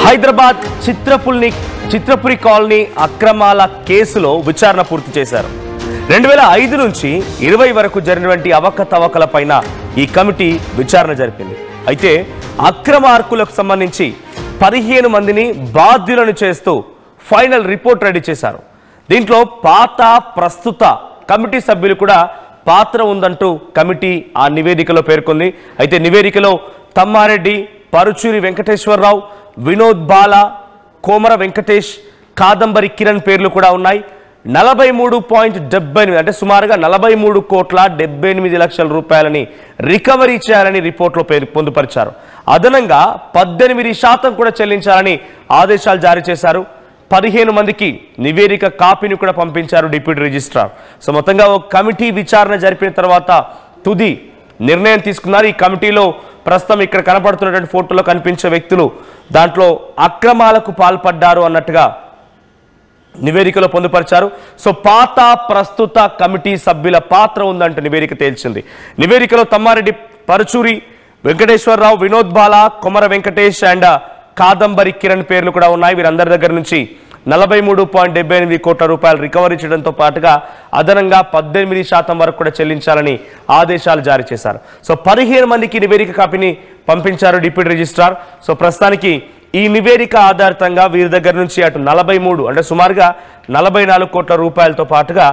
Hyderabad Chitrapuri colony అక్రమాల కేసులో విచారణ పూర్తి చేశారు. 2005 నుంచి 20 వరకు జరిగినటువంటి అవకతవకలపైన ఈ కమిటీ విచారణ జరిపింది. అయితే అక్రమార్కులకు సంబంధించి 15 మందిని బాధ్యులను చేస్తూ ఫైనల్ రిపోర్ట్ రెడీ చేశారు. దీంట్లో పాత ప్రస్తుత కమిటీ సభ్యులు కూడా పాత్ర ఉందంటూ కమిటీ ఆ నివేదికలో పేర్కొంది. అయితే నివేదికలో తమ్మారెడ్డి, పరుచూరి వెంకటేశ్వరరావు, వినోద్ బాల, కోమర వెంకటేష్, కాదంబరి కిరణ్ పేర్లు కూడా ఉన్నాయి. 43.78 అంటే సుమారుగా 43,78,00,000 రూపాయలని రికవరీ చేయాలని రిపోర్ట్లో పొందుపరిచారు. అదనంగా 18% కూడా చెల్లించాలని ఆదేశాలు జారీ చేశారు. 15 మందికి నివేదిక కాపీని కూడా పంపించారు డిప్యూటీ రిజిస్ట్రార్. సో మొత్తంగా ఒక కమిటీ విచారణ జరిపిన తర్వాత తుది నిర్ణయం తీసుకున్నారు. ఈ కమిటీలో ప్రస్తుతం ఇక్కడ కనపడుతున్నటువంటి ఫోటోలో కనిపించే వ్యక్తులు దాంట్లో అక్రమాలకు పాల్పడ్డారు అన్నట్టుగా నివేదికలో పొందుపరిచారు. సో పాత ప్రస్తుత కమిటీ సభ్యుల పాత్ర ఉందంటూ నివేదిక తేల్చింది. నివేదికలో తమ్మారెడ్డి, పరుచూరి వెంకటేశ్వరరావు, వినోద్ బాల, కొమర వెంకటేష్ అండ్ కాదంబరి కిరణ్ పేర్లు కూడా ఉన్నాయి. వీరందరి దగ్గర నుంచి 43.78 కోట్ల రూపాయలు రికవరీ చేయడంతో పాటుగా అదనంగా 18% వరకు కూడా చెల్లించాలని ఆదేశాలు జారీ చేశారు. సో 15 మందికి నివేదిక కాపీని పంపించారు డిప్యూటీ రిజిస్ట్రార్. సో ప్రస్తుతానికి ఈ నివేదిక ఆధారితంగా వీరి దగ్గర నుంచి అటు 43 అంటే సుమారుగా 44 కోట్ల రూపాయలతో పాటుగా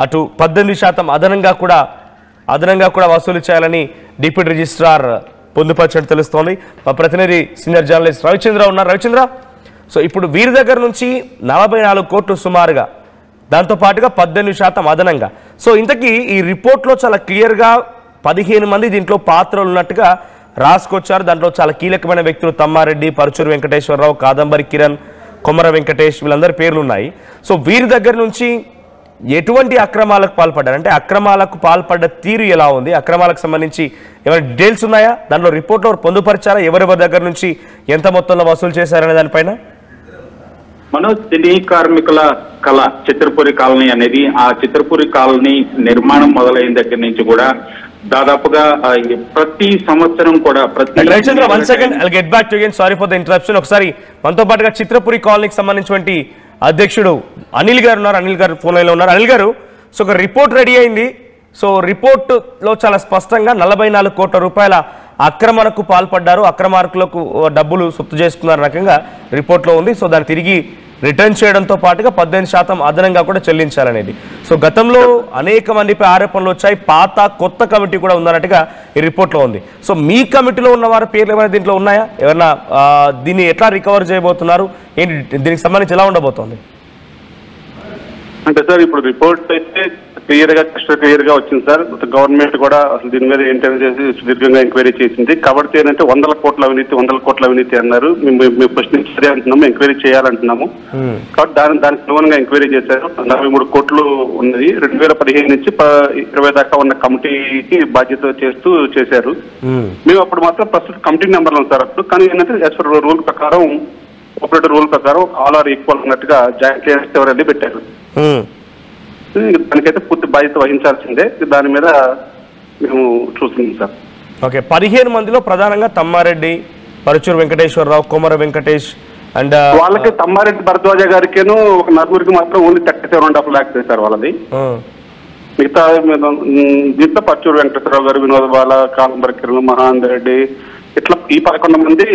అటు 18% అదనంగా కూడా వసూలు చేయాలని డిప్యూటీ రిజిస్ట్రార్ పొందుపరిచినట్టు తెలుస్తోంది. మా ప్రతినిధి సీనియర్ జర్నలిస్ట్ రవిచంద్ర ఉన్నారు. రవిచంద్ర, సో ఇప్పుడు వీరి దగ్గర నుంచి 44 కోట్లు సుమారుగా, దాంతో పాటుగా 18% అదనంగా. సో ఇంతకీ ఈ రిపోర్ట్లో చాలా క్లియర్గా 15 మంది దీంట్లో పాత్రలు ఉన్నట్టుగా రాసుకొచ్చారు. దాంట్లో చాలా కీలకమైన వ్యక్తులు తమ్మారెడ్డి, పరుచూరి వెంకటేశ్వరరావు, కాదంబరి కిరణ్, కొమర వెంకటేష్ వీళ్ళందరి పేర్లు ఉన్నాయి. సో వీరి దగ్గర నుంచి ఎటువంటి అక్రమాలకు పాల్పడ్డారు, అంటే అక్రమాలకు పాల్పడ్డ తీరు ఎలా ఉంది, అక్రమాలకు సంబంధించి ఏమైనా డీటెయిల్స్ ఉన్నాయా, దాంట్లో రిపోర్ట్లో పొందుపరిచారా, ఎవరెవరి దగ్గర నుంచి ఎంత మొత్తంలో వసూలు చేశారనే దానిపైన? మనోజ్, సినీ కార్మికుల కళ చిత్రపురి కాలనీ అనేది, ఆ చిత్రపురి కాలనీ నిర్మాణం మొదలైన దగ్గర నుంచి కూడా దాదాపుగా ప్రతి సంవత్సరం కూడా ఒకసారి మనతో పాటుగా చిత్రపురి కాలనీకి సంబంధించినటువంటి అధ్యక్షుడు అనిల్ గారు ఉన్నారు. అనిల్ గారు ఫోన్ లైన్లో ఉన్నారు. అనిల్ గారు, సో ఒక రిపోర్ట్ రెడీ అయింది. సో రిపోర్టులో చాలా స్పష్టంగా 44 కోట్ల రూపాయల అక్రమణకు పాల్పడ్డారు, అక్రమార్కులకు డబ్బులు సొత్తు చేసుకున్నారు రకంగా రిపోర్ట్లో ఉంది. సో దాన్ని తిరిగి రిటర్న్ చేయడంతో పాటుగా 18% అదనంగా కూడా చెల్లించాలనేది. సో గతంలో అనేక మందిపై ఆరోపణలు వచ్చాయి, పాత కొత్త కమిటీ కూడా ఉందన్నట్టుగా ఈ రిపోర్ట్లో ఉంది. సో మీ కమిటీలో ఉన్న వారి పేర్లు ఏమైనా దీంట్లో ఉన్నాయా? ఎవరైనా దీన్ని ఎట్లా రికవర్ చేయబోతున్నారు, ఏంటి దీనికి సంబంధించి ఎలా ఉండబోతోంది? అంటే సార్, ఇప్పుడు రిపోర్ట్ అయితే క్లియర్ గా వచ్చింది సార్. గవర్నమెంట్ కూడా అసలు దీని మీద ఏంటనే చేసి సుదీర్ఘంగా ఎంక్వైరీ చేసింది. కాబట్టి ఏంటంటే 100 కోట్ల అవినీతి అన్నారు. మేము ఫస్ట్ నుంచి సరే అంటున్నాము, ఎంక్వైరీ చేయాలంటున్నాము. కాబట్టి దానికి అనుగుణంగా ఎంక్వైరీ చేశారు. 43 కోట్లు ఉన్నది. 2015 నుంచి 20 దాకా ఉన్న కమిటీకి బాధ్యత చేశారు. మేము అప్పుడు మాత్రం ప్రస్తుత కమిటీ నెంబర్లు ఉంది సార్ అప్పుడు. కానీ ఏంటంటే యాజ్ పర్ రూల్ ప్రకారం, ఆపరేటర్ రూల్ ప్రకారం ఆల్ ఆర్ ఈక్వల్ అన్నట్టుగా జాయింట్ లియర్స్ ఎవరైనా పెట్టారు. దానికైతే పూర్తి బాధ్యత వహించాల్సిందే. దాని మీద మేము చూస్తున్నాం సార్. ఓకే, 15 మందిలో ప్రధానంగా తమ్మారెడ్డి, పరుచూరు వెంకటేశ్వరరావు, కొమర వెంకటేష్ అండ్ వాళ్ళకి తమ్మారెడ్డి భరద్వాజ గారికేను ఒక 4 మాత్రం ఓన్లీ 37.5 lakhs సార్ వాళ్ళది. మిగతా దీంట్లో పరుచూరు వెంకటేశ్వరరావు గారు, వినోద్ బాల, కాదంబరి కిరణ్, మహానంద రెడ్డి ఇట్లా ఈ 11 మంది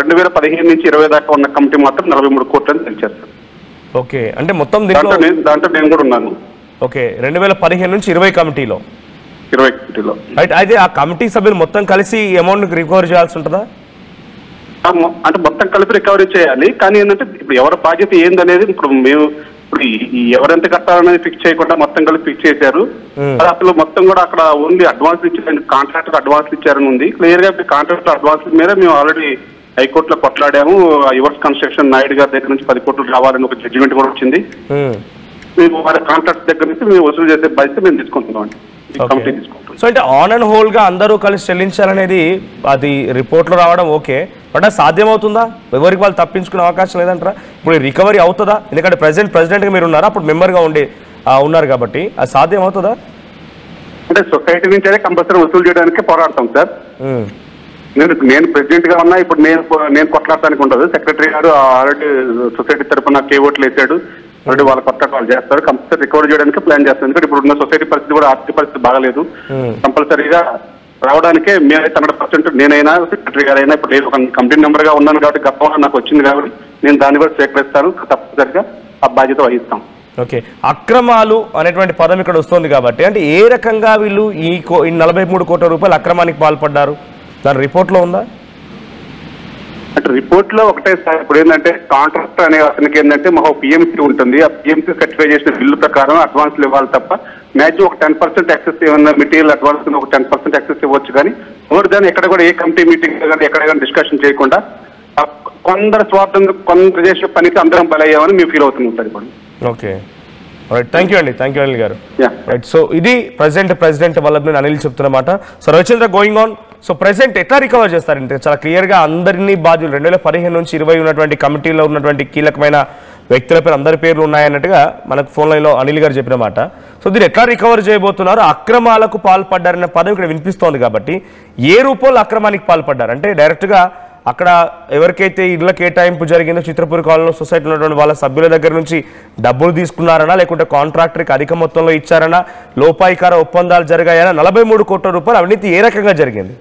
2015 నుంచి 20 దాకా ఉన్న కమిటీ మాత్రం 43 కోట్లు అని తెలిచారు సార్. ఓకే, అంటే మొత్తం దాంట్లో నేను కూడా ఉన్నాను. ఓకే, 2015 నుంచి 20 కమిటీలో రైట్. అయితే ఆ కమిటీ సభ్యులు మొత్తం కలిసి అమౌంట్ రికవర్ చేయాల్సి ఉంటుందా? అంటే మొత్తం కలిపి రికవరీ చేయాలి. కానీ ఏంటంటే ఇప్పుడు ఎవరి బాధ్యత ఏందనేది ఇప్పుడు ఎవరెంత కట్టాలనేది ఫిక్స్ చేయకుండా మొత్తం కలిపి ఫిక్స్ చేశారు. అసలు మొత్తం కూడా అక్కడ ఓన్లీ అడ్వాన్స్ ఇచ్చారు, కాంట్రాక్టర్ అడ్వాన్స్ ఇచ్చారని ఉంది. క్లియర్ గా కాంట్రాక్టర్ అడ్వాన్స్ మీద మేము ఆల్రెడీ హైకోర్టులో కొట్లాడాము. యువర్స్ కన్స్ట్రక్షన్ నాయుడు గారి దగ్గర నుంచి 10 కోట్లు రావాలని ఒక జడ్జిమెంట్ కూడా వచ్చింది. మేము వారి కాంట్రాక్ట్ దగ్గర నుంచి మేము వసూలు చేసే బాధ్యత మేము తీసుకుంటున్నాం అండి. సో అంటే ఆన్ అండ్ హోల్ గా అందరూ కలిసి చెల్లించాలనేది అది రిపోర్ట్లో రావడం ఓకే, బట్ అది సాధ్యమవుతుందా? ఎవరికి వాళ్ళు తప్పించుకునే అవకాశం లేదంటారా? ఇప్పుడు రికవరీ అవుతుందా? ఎందుకంటే ప్రెసిడెంట్ గా మీరు ఉన్నారా, అప్పుడు మెంబర్ గా ఉన్నారు కాబట్టి అది సాధ్యం అవుతుందా? అంటే సొసైటీ నుంచి అయితే కంపల్సరీ వసూలు చేయడానికి పోరాడతాం సార్. నేను ప్రెసిడెంట్ గా ఉన్నా. ఇప్పుడు నేను కొట్లాడటానికి ఉండదు. సెక్రటరీ గారు ఆల్రెడీ సొసైటీ తరఫున కేవోట్లు వేసాడు. ఆల్రెడీ వాళ్ళ కొట్లాట వాళ్ళు చేస్తారు. కంపల్సరీ రికవర్ చేయడానికి ప్లాన్ చేస్తారు. ఎందుకంటే ఇప్పుడు ఉన్న సొసైటీ పరిస్థితి కూడా ఆర్థిక పరిస్థితి బాగాలేదు. కంపల్సరీగా రావడానికే మేమైతే 100% నేనైనా సెక్రటరీ గారైనా ఇప్పుడు నేను ఒక కమిటీ మెంబర్ గా ఉన్నాను కాబట్టి గతంలో నాకు వచ్చింది కాబట్టి నేను దాన్ని కూడా స్వీకరిస్తాను. తప్పనిసరిగా ఆ బాధ్యత వహిస్తాం. ఓకే, అక్రమాలు అనేటువంటి పదం ఇక్కడ వస్తుంది కాబట్టి అంటే ఏ రకంగా వీళ్ళు ఈ 43 కోట్ల రూపాయల అక్రమానికి పాల్పడ్డారు దాని రిపోర్ట్లో ఉందా? అంటే రిపోర్ట్ లో ఒకటే సార్, ఇప్పుడు ఏంటంటే కాంట్రాక్టర్ అనే అతనికి ఏంటంటే మాకు పిఎంసీ ఉంటుంది. ఆ పిఎంసీ సర్టిఫై చేసిన బిల్లు ప్రకారం అడ్వాన్స్లు ఇవ్వాలి తప్ప మ్యాక్సిమం ఒక 10% యాక్సెస్ ఏమన్నా మెటీరియల్ అడ్వాన్స్ ఒక 10% యాక్సెస్ ఇవ్వచ్చు. కానీ మోర్ దాన్ని ఎక్కడ కూడా ఏ కమిటీ మీటింగ్ కానీ ఎక్కడ కానీ డిస్కషన్ చేయకుండా కొందరు స్వార్థంగా కొందరు చేసే పనికి అందరం బలయ్యామని మేము ఫీల్ అవుతున్నాం సార్ ఇప్పుడు. ఓకే, రైట్, థ్యాంక్ యూ అండి, thank you Anil garu. Right, so ఇది ప్రెసిడెంట్ వల్లభనేని అనిల్ చెప్తున్నమాట. So Ravichandra, going on, so president ఎట్లా రికవర్ చేస్తారంటే చాలా క్లియర్గా అందరినీ బాధ్యులు 2015 నుంచి 20 ఉన్నటువంటి కమిటీలో ఉన్నటువంటి కీలకమైన వ్యక్తుల పేరు అందరి పేర్లు ఉన్నాయన్నట్టుగా మనకు ఫోన్ లైన్లో అనిల్ గారు చెప్పిన మాట. సో దీన్ని ఎట్లా రికవర్ చేయబోతున్నారు? అక్రమాలకు పాల్పడ్డారనే పదం ఇక్కడ వినిపిస్తోంది కాబట్టి ఏ రూపంలో అక్రమానికి పాల్పడ్డారు అంటే డైరెక్ట్గా అక్కడ ఎవరికైతే ఇళ్ల కేటాయింపు జరిగిందో చిత్రపూర్ కాలనీలో సొసైటీ ఉన్నటువంటి వాళ్ళ సభ్యుల దగ్గర నుంచి డబ్బులు తీసుకున్నారనా, లేకుంటే కాంట్రాక్టర్కి అధిక మొత్తంలో ఇచ్చారనా, లోపాయికార ఒప్పందాలు జరిగాయనా, 43 కోట్ల రూపాయలు అవినీతి ఏ రకంగా జరిగింది?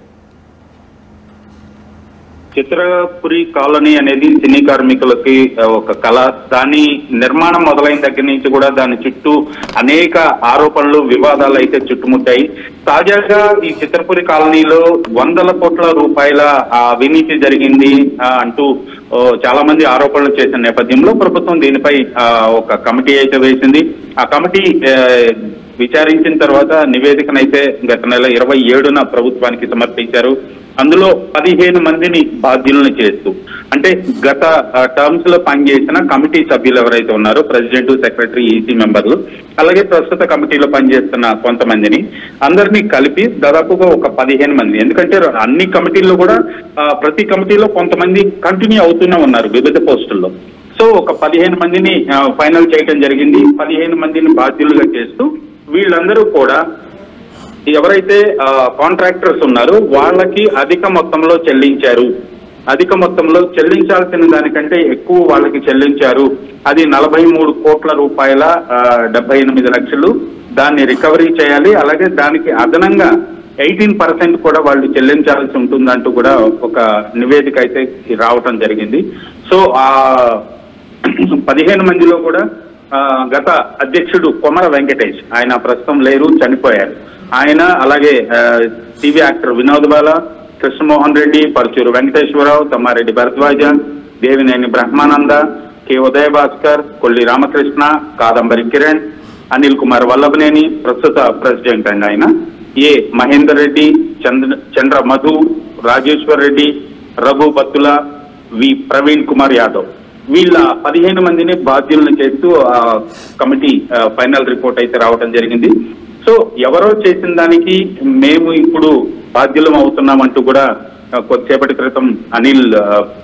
చిత్రపురి కాలనీ అనేది సినీ కార్మికులకి ఒక కళ. దాని నిర్మాణం మొదలైన దగ్గర నుంచి కూడా దాని చుట్టూ అనేక ఆరోపణలు, వివాదాలు అయితే చుట్టుముట్టాయి. తాజాగా ఈ చిత్రపురి కాలనీలో 100 కోట్ల రూపాయల అవినీతి జరిగింది అంటూ చాలా మంది ఆరోపణలు చేసిన నేపథ్యంలో ప్రభుత్వం దీనిపై ఒక కమిటీ అయితే వేసింది. ఆ కమిటీ విచారించిన తర్వాత నివేదికనైతే గత నెల 27న ప్రభుత్వానికి సమర్పించారు. అందులో 15 మందిని బాధ్యులను చేస్తూ, అంటే గత టర్మ్స్ లో పనిచేసిన కమిటీ సభ్యులు ఎవరైతే ఉన్నారో ప్రెసిడెంట్, సెక్రటరీ, ఈసీ మెంబర్లు, అలాగే ప్రస్తుత కమిటీలో పనిచేస్తున్న కొంతమందిని అందరినీ కలిపి దాదాపుగా ఒక 15 మంది. ఎందుకంటే అన్ని కమిటీల్లో కూడా ప్రతి కమిటీలో కొంతమంది కంటిన్యూ అవుతూనే ఉన్నారు వివిధ పోస్టుల్లో. సో ఒక 15 మందిని ఫైనల్ చేయడం జరిగింది. 15 మందిని బాధ్యులుగా చేస్తూ వీళ్ళందరూ కూడా ఎవరైతే కాంట్రాక్టర్స్ ఉన్నారో వాళ్ళకి అధిక మొత్తంలో చెల్లించారు, అధిక మొత్తంలో చెల్లించాల్సిన దానికంటే ఎక్కువ వాళ్ళకి చెల్లించారు. అది 43 కోట్ల రూపాయల 78 లక్షలు. దాన్ని రికవరీ చేయాలి. అలాగే దానికి అదనంగా 18% కూడా వాళ్ళు చెల్లించాల్సి ఉంటుందంటూ కూడా ఒక నివేదిక అయితే రావటం జరిగింది. సో ఆ 15 మందిలో కూడా గత అధ్యక్షుడు కొమర వెంకటేష్, ఆయన ప్రస్తుతం లేరు, చనిపోయారు. ఆయన, అలాగే టీవీ యాక్టర్ వినోద్ బాల, కృష్ణమోహన్ రెడ్డి, పరుచూరు వెంకటేశ్వరరావు, తమ్మారెడ్డి భరద్వాజ, దేవినేని బ్రహ్మానంద, కె ఉదయ భాస్కర్, కొల్లి రామకృష్ణ, కాదంబరి కిరణ్, అనిల్ కుమార్ వల్లభనేని ప్రస్తుత ప్రెసిడెంట్ అండి ఆయన, ఏ మహేందర్ రెడ్డి, చంద్ర మధు, రాజేశ్వర్ రెడ్డి, రఘు బత్తుల, వి ప్రవీణ్ కుమార్ యాదవ్, వీళ్ళ 15 మందిని బాధ్యులను చేస్తూ కమిటీ ఫైనల్ రిపోర్ట్ అయితే రావడం జరిగింది. సో ఎవరో చేసిన దానికి మేము ఇప్పుడు బాధ్యులం అవుతున్నామంటూ కూడా కొద్దిసేపటి క్రితం అనిల్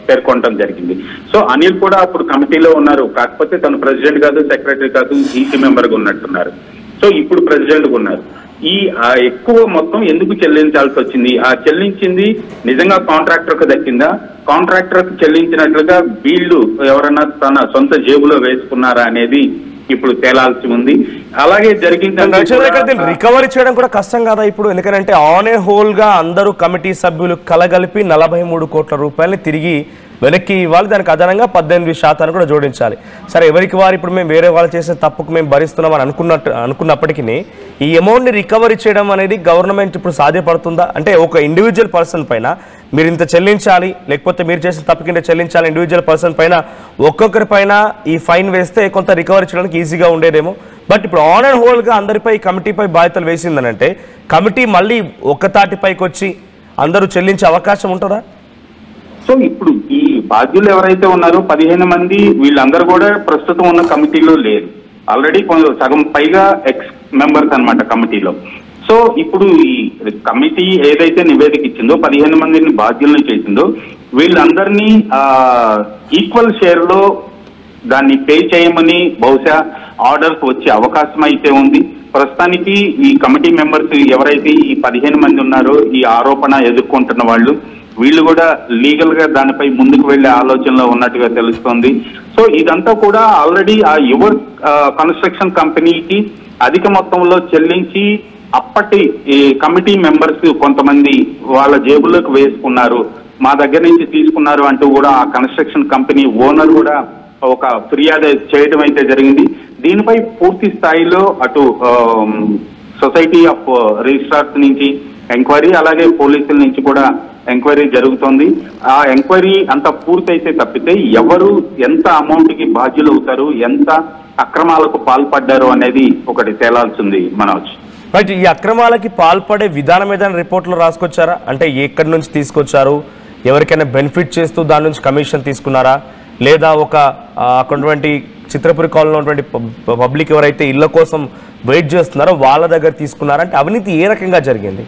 పేర్కొనడం జరిగింది. సో అనిల్ కూడా అప్పుడు కమిటీలో ఉన్నారు, కాకపోతే తను ప్రెసిడెంట్ కాదు, సెక్రటరీ కాదు, ఈసీ మెంబర్గా ఉన్నట్టున్నారు. సో ఇప్పుడు ప్రెసిడెంట్గా ఉన్నారు. ఈ ఎక్కువ మొత్తం ఎందుకు చెల్లించాల్సి వచ్చింది? ఆ చెల్లించింది నిజంగా కాంట్రాక్టర్కు దక్కిందా? కాంట్రాక్టర్కు చెల్లించినట్లుగా వీళ్ళు ఎవరన్నా తన సొంత జేబులో వేసుకున్నారా అనేది ఇప్పుడు తేలాల్సి ఉంది. అలాగే జరిగింది రికవరీ చేయడం కూడా కష్టం కదా ఇప్పుడు, ఎందుకంటే ఆన్ ఏ హోల్ గా అందరూ కమిటీ సభ్యులు కలగలిపి 43 కోట్ల రూపాయలని తిరిగి వెనక్కి ఇవ్వాలి. దానికి అదనంగా 18% కూడా జోడించాలి. సరే, ఎవరికి వారు ఇప్పుడు మేము వేరే వాళ్ళు చేసే తప్పుకు మేము భరిస్తున్నామని అనుకున్నప్పటికీ ఈ అమౌంట్ని రికవరీ చేయడం అనేది గవర్నమెంట్ ఇప్పుడు సాధ్యపడుతుందా? అంటే ఒక ఇండివిజువల్ పర్సన్ పైన మీరు ఇంత చెల్లించాలి, లేకపోతే మీరు చేసిన తప్పు కింద చెల్లించాలి, ఇండివిజువల్ పర్సన్ పైన ఒక్కొక్కరి పైన ఈ ఫైన్ వేస్తే కొంత రికవరీ చేయడానికి ఈజీగా ఉండేదేమో. బట్ ఇప్పుడు ఆన్ అండ్ హోల్గా అందరిపై కమిటీపై బాధ్యతలు వేసిందనంటే కమిటీ మళ్ళీ ఒక్క తాటిపైకి వచ్చి అందరూ చెల్లించే అవకాశం ఉంటుందా? సో ఇప్పుడు ఈ బాధ్యులు ఎవరైతే ఉన్నారో 15 మంది, వీళ్ళందరూ కూడా ప్రస్తుతం ఉన్న కమిటీలో లేరు. ఆల్రెడీ సగం పైగా ఎక్స్ మెంబర్స్ అన్నమాట కమిటీలో. సో ఇప్పుడు ఈ కమిటీ ఏదైతే నివేదిక ఇచ్చిందో 15 మందిని బాధ్యులను చేసిందో వీళ్ళందరినీ ఈక్వల్ షేర్ లో దాన్ని పే చేయమని బహుశా ఆర్డర్స్ వచ్చే అవకాశం అయితే ఉంది. ప్రస్తుతానికి ఈ కమిటీ మెంబర్స్ ఎవరైతే ఈ 15 మంది ఉన్నారో ఈ ఆరోపణ ఎదుర్కొంటున్న వాళ్ళు వీళ్ళు కూడా లీగల్ గా దానిపై ముందుకు వెళ్లే ఆలోచనలో ఉన్నట్టుగా తెలుస్తోంది. సో ఇదంతా కూడా ఆల్రెడీ ఆ యువర్ కన్స్ట్రక్షన్ కంపెనీకి అధిక మొత్తంలో చెల్లించి అప్పటి ఈ కమిటీ మెంబర్స్ కొంతమంది వాళ్ళ జేబుల్లోకి వేసుకున్నారు, మా దగ్గర నుంచి తీసుకున్నారు అంటూ కూడా ఆ కన్స్ట్రక్షన్ కంపెనీ ఓనర్ కూడా ఒక ఫిర్యాదు చేయడం అయితే జరిగింది. దీనిపై పూర్తి స్థాయిలో అటు సొసైటీ ఆఫ్ రిజిస్ట్రార్స్ నుంచి ఎంక్వైరీ, అలాగే పోలీసుల నుంచి కూడా ఎంక్వైరీ జరుగుతోంది. ఆ ఎంక్వైరీ అంతా పూర్తయితే తప్పితే ఎవరు ఎంత అమౌంట్ కి బాధ్యులు అవుతారు, ఎంత అక్రమాలకు పాల్పడ్డారు అనేది ఒకటి తేలాల్సింది మనోజ్. రైట్, ఈ అక్రమాలకి పాల్పడే విధానం ఏదైనా రిపోర్ట్లో రాసుకొచ్చారా? అంటే ఎక్కడి నుంచి తీసుకొచ్చారు, ఎవరికైనా బెనిఫిట్ చేస్తూ దాని నుంచి కమిషన్ తీసుకున్నారా, లేదా ఒక అక్కడటువంటి చిత్రపురి కాలనీలో ఉన్నటువంటి పబ్లిక్ ఎవరైతే ఇళ్ల కోసం వెయిట్ చేస్తున్నారో వాళ్ళ దగ్గర తీసుకున్నారా? అంటే అవినీతి ఏ రకంగా జరిగింది?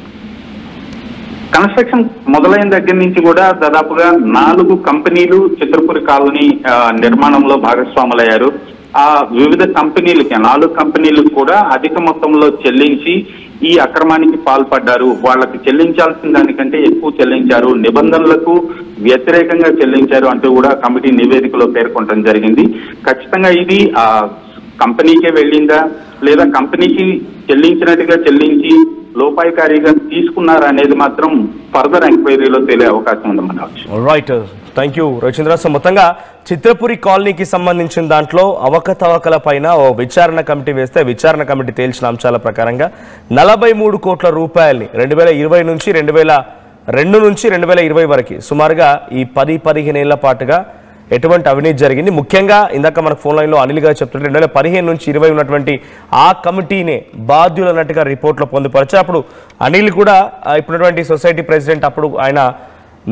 కన్స్ట్రక్షన్ మొదలైన దగ్గర నుంచి కూడా దాదాపుగా 4 కంపెనీలు చిత్రపురి కాలనీ నిర్మాణంలో భాగస్వాములయ్యారు. ఆ వివిధ కంపెనీలకి 4 కంపెనీలకు కూడా అధిక మొత్తంలో చెల్లించి ఈ అక్రమానికి పాల్పడ్డారు. వాళ్ళకి చెల్లించాల్సిన దానికంటే ఎక్కువ చెల్లించారు, నిబంధనలకు వ్యతిరేకంగా చెల్లించారు అంటూ కూడా కమిటీ నివేదికలో పేర్కొనడం జరిగింది. ఖచ్చితంగా ఇది ఆ కంపెనీకే వెళ్ళిందా లేదా కంపెనీకి చెల్లించినట్టుగా చెల్లించి లోపాయికారిగా తీసుకున్నారా అనేది మాత్రం ఫర్దర్ ఎంక్వైరీలో తేలే అవకాశం ఉంది Manoj. Right, thank you Ravichandra. So మొత్తంగా చిత్రపురి కాలనీకి సంబంధించిన దాంట్లో అవకతవకల పైన ఓ విచారణ కమిటీ వేస్తే విచారణ కమిటీ తేల్చిన అంశాల ప్రకారంగా 43 కోట్ల రూపాయల్ని 2020 నుంచి 2002 నుంచి 2020 వరకు సుమారుగా ఈ 10-15 ఏళ్ల పాటుగా ఎటువంటి అవినీతి జరిగింది. ముఖ్యంగా ఇందాక మన ఫోన్ లైన్లో అనిల్ గారు చెప్తుంటే 2015 నుంచి 20 ఉన్నటువంటి ఆ కమిటీనే బాధ్యులు అన్నట్టుగా రిపోర్ట్లో పొందుపరిచారు. అప్పుడు అనిల్ కూడా ఇప్పుడున్నటువంటి సొసైటీ ప్రెసిడెంట్, అప్పుడు ఆయన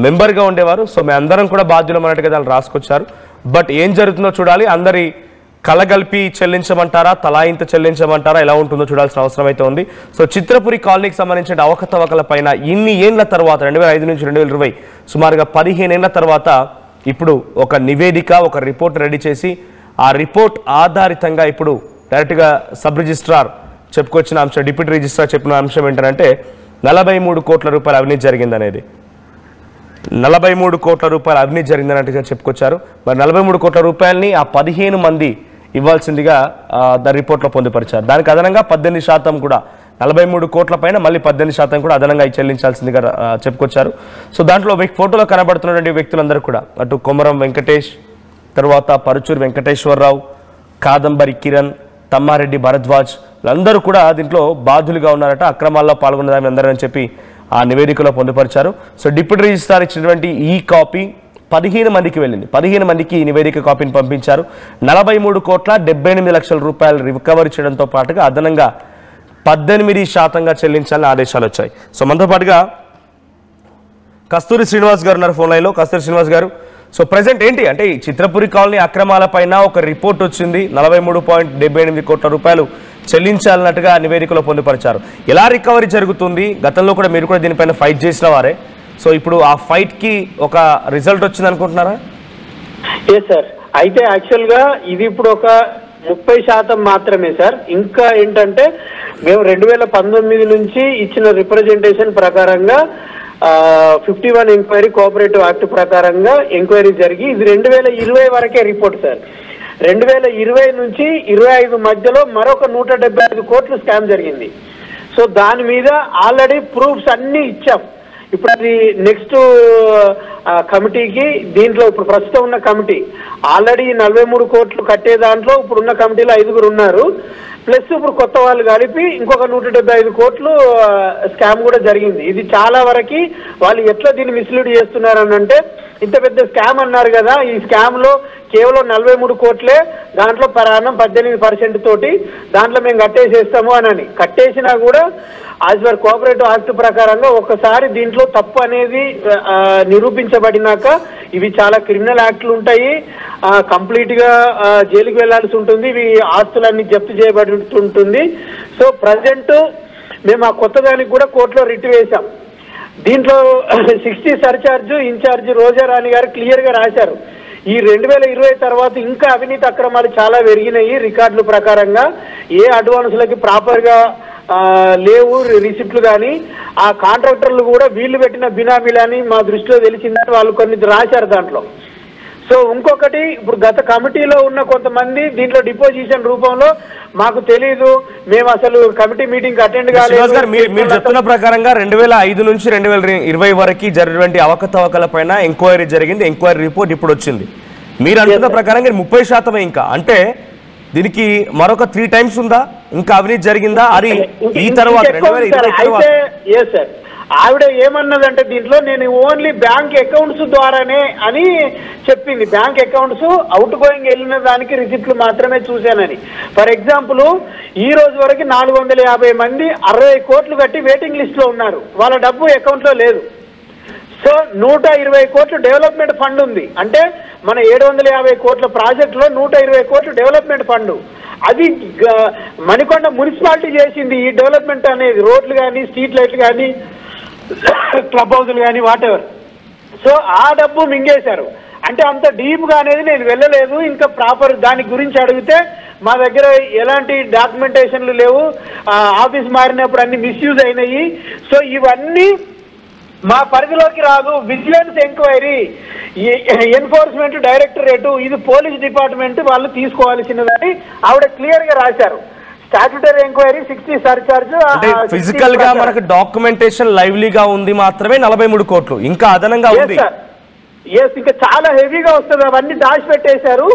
మెంబర్గా ఉండేవారు. సో మేము అందరం కూడా బాధ్యులం అన్నట్టుగా దాన్ని రాసుకొచ్చారు. బట్ ఏం జరుగుతుందో చూడాలి. అందరి కలగలిపి చెల్లించమంటారా, తలాయింత చెల్లించమంటారా, ఎలా ఉంటుందో చూడాల్సిన అవసరం అయితే ఉంది. సో చిత్రపురి కాలనీకి సంబంధించిన అవకతవకల పైన ఇన్ని ఏళ్ల తర్వాత 2005 నుంచి 2020 సుమారుగా 15 ఏళ్ల తర్వాత ఇప్పుడు ఒక నివేదిక, ఒక రిపోర్ట్ రెడీ చేసి ఆ రిపోర్ట్ ఆధారితంగా ఇప్పుడు డైరెక్ట్గా సబ్ రిజిస్ట్రార్ చెప్పుకొచ్చిన అంశం, డిప్యూటీ రిజిస్ట్రార్ చెప్పిన అంశం ఏంటంటే 43 కోట్ల రూపాయల అవినీతి జరిగిందనేది. 43 కోట్ల రూపాయల అవినీతి జరిగిందన్నట్టుగా చెప్పుకొచ్చారు. మరి 43 కోట్ల రూపాయలని ఆ 15 మంది ఇవ్వాల్సిందిగా దాని రిపోర్ట్లో పొందుపరిచారు. దానికి అదనంగా 18% కూడా 43 కోట్ల పైన మళ్ళీ 18% కూడా అదనంగా చెల్లించాల్సిందిగా చెప్పుకొచ్చారు. సో దాంట్లో ఫోటోలో కనబడుతున్నటువంటి వ్యక్తులందరూ కూడా అటు కొమరం వెంకటేష్, తర్వాత పరుచూరు వెంకటేశ్వరరావు, కాదంబరి కిరణ్, తమ్మారెడ్డి భరద్వాజ్ వీళ్ళందరూ కూడా దీంట్లో బాధ్యులుగా ఉన్నారట, అక్రమాల్లో పాల్గొన్నదాన్ని అందరూ అని చెప్పి ఆ నివేదికలో పొందుపరిచారు. సో డిప్యూటీ రిజిస్ట్రార్ ఇచ్చినటువంటి ఈ కాపీ 15 మందికి వెళ్ళింది. 15 మందికి ఈ నివేదిక కాపీని పంపించారు. 43 కోట్ల 78 లక్షల రూపాయలు రికవరీ చేయడంతో పాటుగా అదనంగా 18% చెల్లించాలని ఆదేశాలు వచ్చాయి. సో మనతో పాటుగా కస్తూరి శ్రీనివాస్ గారు ఉన్నారు ఫోన్ లైన్లో. కస్తూరి శ్రీనివాస్ గారు, సో ప్రజెంట్ ఏంటి అంటే ఈ చిత్రపురి కాలనీ అక్రమాల పైన ఒక రిపోర్ట్ వచ్చింది, 43.78 కోట్ల రూపాయలు చెల్లించాలన్నట్టుగా నివేదికలో పొందుపరిచారు. ఎలా రికవరీ జరుగుతుంది? గతంలో కూడా మీరు కూడా దీనిపైన ఫైట్ చేసిన వారే. సో ఇప్పుడు ఆ ఫైట్ కి ఒక రిజల్ట్ వచ్చింది అనుకుంటున్నారా? ఎస్ సార్, అయితే యాక్చువల్ గా ఇది ఇప్పుడు ఒక 30% మాత్రమే సార్. ఇంకా ఏంటంటే మేము 2019 నుంచి ఇచ్చిన రిప్రజెంటేషన్ ప్రకారంగా 51 ఎంక్వైరీ కోఆపరేటివ్ యాక్ట్ ప్రకారంగా ఎంక్వైరీ జరిగి ఇది 2020 వరకే రిపోర్ట్ సార్. 2020 నుంచి 25 మధ్యలో మరొక 175 కోట్లు స్కామ్ జరిగింది. సో దాని మీద ఆల్రెడీ ప్రూఫ్స్ అన్ని ఇచ్చాం. ఇప్పుడు అది నెక్స్ట్ కమిటీకి, దీంట్లో ఇప్పుడు ప్రస్తుతం ఉన్న కమిటీ ఆల్రెడీ 43 కోట్లు కట్టే దాంట్లో ఇప్పుడున్న కమిటీలో 5 ఉన్నారు, ప్లస్ ఇప్పుడు కొత్త వాళ్ళు కలిపి ఇంకొక 175 కోట్లు స్కామ్ కూడా జరిగింది. ఇది చాలా వరకు వాళ్ళు ఎట్లా దీన్ని మిస్లీడ్ చేస్తున్నారని అంటే, ఇంత పెద్ద స్కామ్ అన్నారు కదా, ఈ స్కామ్ లో కేవలం 43 కోట్లే, దాంట్లో పరాణం 18% తోటి దాంట్లో మేము కట్టేసేస్తాము అని కట్టేసినా కూడా యాజ్ పర్ కోఆపరేటివ్ యాక్ట్ ప్రకారంగా ఒక్కసారి దీంట్లో తప్పు అనేది నిరూపించబడినాక ఇవి చాలా క్రిమినల్ యాక్ట్లు ఉంటాయి, కంప్లీట్ గా జైలుకి వెళ్లాల్సి ఉంటుంది, ఇవి ఆస్తులన్నీ జప్తు చేయబడి ఉంటుంది. సో ప్రజెంట్ మేము ఆ కొత్త దానికి కూడా కోర్టులో రిట్ వేశాం. దీంట్లో 60 సర్చార్జ్ ఇన్ఛార్జ్ రోజారాణి గారు క్లియర్ గా రాశారు. ఈ 2020 తర్వాత ఇంకా అవినీతి అక్రమాలు చాలా పెరిగినాయి. రికార్డుల ప్రకారంగా ఏ అడ్వాన్సులకి ప్రాపర్ గా లేవు రిసిప్ట్లు కానీ, ఆ కాంట్రాక్టర్లు కూడా వీళ్ళు పెట్టిన బినామీలని మా దృష్టిలో తెలిసిందని వాళ్ళు కొన్ని రాశారు దాంట్లో. సో ఇంకొకటి, ఇప్పుడు గత కమిటీలో ఉన్న కొంతమంది దీంట్లో డిపోజిషన్ రూపంలో మాకు తెలీదు, మేము అసలు కమిటీ మీటింగ్ అటెండ్ కాలేదు. మీరు చెప్తున్న ప్రకారంగా 2005 నుంచి 2020 వరకు జరిగినటువంటి అవకతవకల పైన ఎంక్వైరీ జరిగింది, ఎంక్వైరీ రిపోర్ట్ ఇప్పుడు వచ్చింది. మీరు అంటున్న ప్రకారంగా 30% ఇంకా, అంటే దీనికి మరొక 3 టైమ్స్ ఉందా, ఇంకా అవినీతి జరిగిందా? అది ఈ తర్వాత 2020 ఆవిడ ఏమన్నదంటే దీంట్లో నేను ఓన్లీ బ్యాంక్ అకౌంట్స్ ద్వారానే అని చెప్పింది. బ్యాంక్ అకౌంట్స్ అవుట్ గోయింగ్ వెళ్ళిన దానికి రిసిప్ట్లు మాత్రమే చూశానని. ఫర్ ఎగ్జాంపుల్, ఈ రోజు వరకు 450 మంది 60 కోట్లు కట్టి వెయిటింగ్ లిస్ట్ లో ఉన్నారు, వాళ్ళ డబ్బు అకౌంట్ లో లేదు. సో 120 కోట్లు డెవలప్మెంట్ ఫండ్ ఉంది, అంటే మన 750 కోట్ల ప్రాజెక్ట్ లో 120 కోట్లు డెవలప్మెంట్ ఫండ్, అది మణికొండ మున్సిపాలిటీ చేసింది. ఈ డెవలప్మెంట్ అనేది రోడ్లు కానీ, స్ట్రీట్ లైట్లు కానీ, క్లబ్ హౌస్లు కానీ, వాట్ ఎవర్. సో ఆ డబ్బు మింగేశారు. అంటే అంత డీప్ గా అనేది నేను వెళ్ళలేదు. ఇంకా ప్రాపర్ దాని గురించి అడిగితే మా దగ్గర ఎలాంటి డాక్యుమెంటేషన్లు లేవు, ఆఫీస్ మారినప్పుడు అన్ని మిస్యూజ్ అయినాయి. సో ఇవన్నీ మా పరిధిలోకి రాదు. విజిలెన్స్ ఎంక్వైరీ, ఎన్ఫోర్స్మెంట్ డైరెక్టరేట్, ఇది పోలీస్ డిపార్ట్మెంట్ వాళ్ళు తీసుకోవాల్సినదని ఆవిడ క్లియర్ గా రాశారు. Statutory enquiry 60 surcharge. ఫిజికల్ గా మనకు డాక్యుమెంటేషన్ లైవ్లీగా ఉంది మాత్రమే 43 కోట్లు, ఇంకా అదనంగా ఉంది. ఇంకా చాలా హెవీగా వస్తుంది, అవన్నీ దాచిపెట్టేశారు.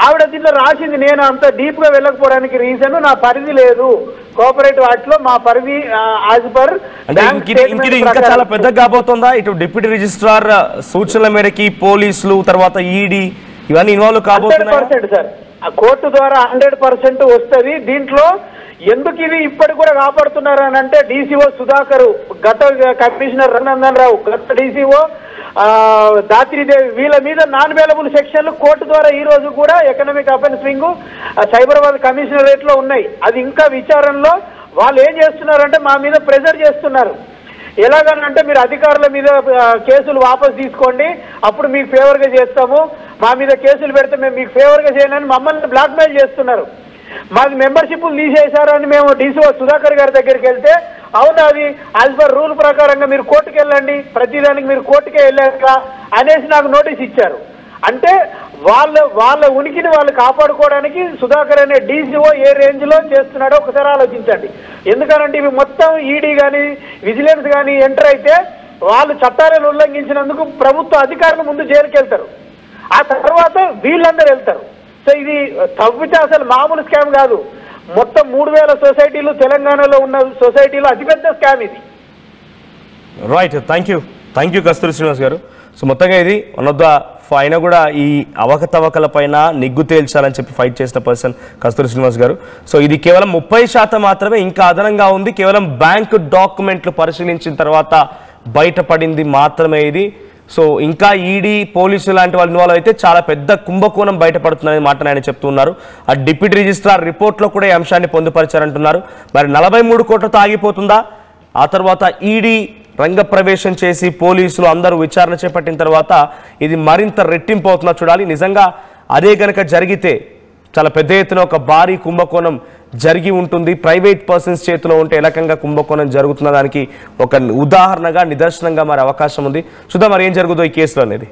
ఆవిడ దీంట్లో రాసింది. నేను అంత డీప్ గా వెళ్ళకపోవడానికి రీజన్ నా పరిధి లేదు, కోఆపరేటివ్ వాటిలో మా పరిధి యాజ్ పర్ ఇంకా చాలా పెద్దగా కాబోతుందా? ఇటు డిప్యూటీ రిజిస్ట్రార్ సూచనల మేరకి పోలీసులు, తర్వాత ఈడీ ఇవన్నీ ఇన్వాల్వ్ కాబోతున్నాయి సార్. కోర్టు ద్వారా 100% వస్తుంది. దీంట్లో ఎందుకు ఇది ఇప్పటికి కూడా కాపాడుతున్నారు అని అంటే, డీసీఓ సుధాకర్, గత కమిషనర్ రఘునందన్ రావు, గత డీసీఓ దాత్రిదేవి, వీళ్ళ మీద నాన్ అవైలబుల్ సెక్షన్లు కోర్టు ద్వారా ఈ రోజు కూడా economic offence wing Cyberabad commissionerate లో ఉన్నాయి. అది ఇంకా విచారణలో. వాళ్ళు ఏం చేస్తున్నారంటే మా మీద ప్రెజర్ చేస్తున్నారు. ఎలాగనంటే, మీరు అధికారుల మీద కేసులు వాపసు తీసుకోండి, అప్పుడు మీకు ఫేవర్ గా చేస్తాము, మా మీద కేసులు పెడితే మేము మీకు ఫేవర్ గా చేయనని మమ్మల్ని బ్లాక్మెయిల్ చేస్తున్నారు. మాది మెంబర్షిప్ తీసేశారని మేము డీసీఓ సుధాకర్ గారి దగ్గరికి వెళ్తే, అవునా అది యాజ్ పర్ రూల్ ప్రకారంగా మీరు కోర్టుకు వెళ్ళండి, ప్రతిదానికి మీరు కోర్టుకే వెళ్ళాక అనేసి నాకు నోటీస్ ఇచ్చారు. అంటే వాళ్ళ ఉనికిని వాళ్ళు కాపాడుకోవడానికి సుధాకర్ అనే డీసీఓ ఏ రేంజ్ లో చేస్తున్నాడో ఒకసారి ఆలోచించండి. ఎందుకనంటే ఇవి మొత్తం ఈడీ కానీ, విజిలెన్స్ కానీ ఎంటర్ అయితే వాళ్ళు చట్టాలను ఉల్లంఘించినందుకు ప్రభుత్వ అధికారుల ముందు జైలుకి వెళ్తారు, ఆ తర్వాత వీళ్ళందరూ వెళ్తారు. సో ఇది తవ్వితే అసలు మామూలు స్కామ్ కాదు. మొత్తం 3000 సొసైటీలు తెలంగాణలో ఉన్న సొసైటీలో అతిపెద్ద స్కామ్ ఇది. రైట్, థ్యాంక్ యూ కస్తూరి శ్రీనివాస్ గారు. సో మొత్తంగా ఇది వన్ ఆఫ్ ద ఆయన కూడా ఈ అవకతవకల పైన నిగ్గు తేల్చాలని చెప్పి ఫైట్ చేసిన పర్సన్ కస్తూరి శ్రీనివాస్ గారు. సో ఇది కేవలం 30% మాత్రమే, ఇంకా అదనంగా ఉంది. కేవలం బ్యాంకు డాక్యుమెంట్లు పరిశీలించిన తర్వాత బయటపడింది మాత్రమే ఇది. సో ఇంకా ఈడీ, పోలీసులు లాంటి వాళ్ళు ఇన్వాల్వ్ అయితే చాలా పెద్ద కుంభకోణం బయటపడుతుందనే మాట ఆయన చెప్తున్నారు. ఆ డిప్యూటీ రిజిస్ట్రార్ రిపోర్ట్లో కూడా ఈ అంశాన్ని పొందుపరిచారంటున్నారు. మరి 43 కోట్లతో ఆగిపోతుందా? ఆ తర్వాత ఈడీ రంగప్రవేశం చేసి పోలీసులు అందరూ విచారణ చేపట్టిన తర్వాత ఇది మరింత రెట్టింపు అవుతుందా చూడాలి. నిజంగా అదే గనక జరిగితే చాలా పెద్ద ఎత్తున ఒక భారీ కుంభకోణం జరిగి ఉంటుంది. ప్రైవేట్ పర్సన్స్ చేతిలో ఉంటే ఏ రకంగా కుంభకోణం జరుగుతున్న దానికి ఒక ఉదాహరణగా, నిదర్శనంగా మరి అవకాశం ఉంది. చూద్దాం మరి ఏం జరుగుతుందో ఈ కేసులో అనేది.